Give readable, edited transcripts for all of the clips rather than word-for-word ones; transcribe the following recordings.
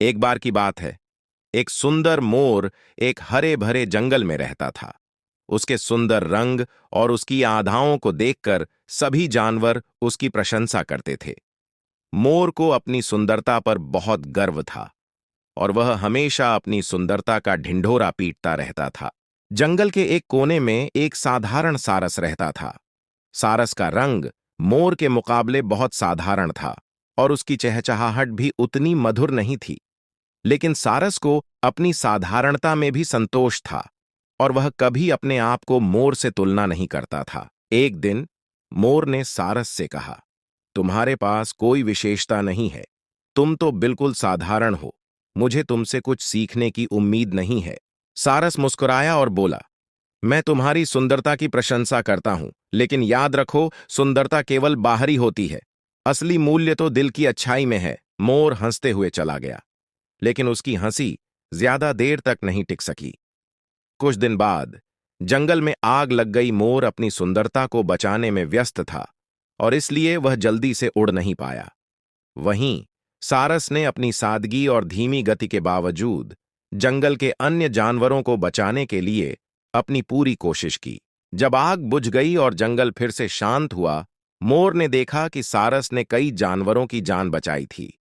एक बार की बात है। एक सुंदर मोर एक हरे भरे जंगल में रहता था। उसके सुंदर रंग और उसकी आधाओं को देखकर सभी जानवर उसकी प्रशंसा करते थे। मोर को अपनी सुंदरता पर बहुत गर्व था और वह हमेशा अपनी सुंदरता का ढिंढोरा पीटता रहता था। जंगल के एक कोने में एक साधारण सारस रहता था। सारस का रंग मोर के मुकाबले बहुत साधारण था और उसकी चहचहाहट भी उतनी मधुर नहीं थी। लेकिन सारस को अपनी साधारणता में भी संतोष था और वह कभी अपने आप को मोर से तुलना नहीं करता था। एक दिन मोर ने सारस से कहा, तुम्हारे पास कोई विशेषता नहीं है। तुम तो बिल्कुल साधारण हो। मुझे तुमसे कुछ सीखने की उम्मीद नहीं है। सारस मुस्कुराया और बोला, मैं तुम्हारी सुंदरता की प्रशंसा करता हूं, लेकिन याद रखो, सुंदरता केवल बाहरी होती है। असली मूल्य तो दिल की अच्छाई में है। मोर हंसते हुए चला गया, लेकिन उसकी हंसी ज्यादा देर तक नहीं टिक सकी। कुछ दिन बाद जंगल में आग लग गई। मोर अपनी सुंदरता को बचाने में व्यस्त था और इसलिए वह जल्दी से उड़ नहीं पाया। वहीं सारस ने अपनी सादगी और धीमी गति के बावजूद जंगल के अन्य जानवरों को बचाने के लिए अपनी पूरी कोशिश की। जब आग बुझ गई और जंगल फिर से शांत हुआ, मोर ने देखा कि सारस ने कई जानवरों की जान बचाई थी।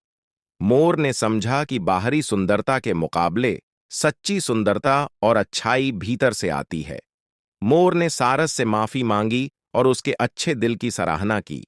मोर ने समझा कि बाहरी सुंदरता के मुकाबले सच्ची सुंदरता और अच्छाई भीतर से आती है। मोर ने सारस से माफी मांगी और उसके अच्छे दिल की सराहना की।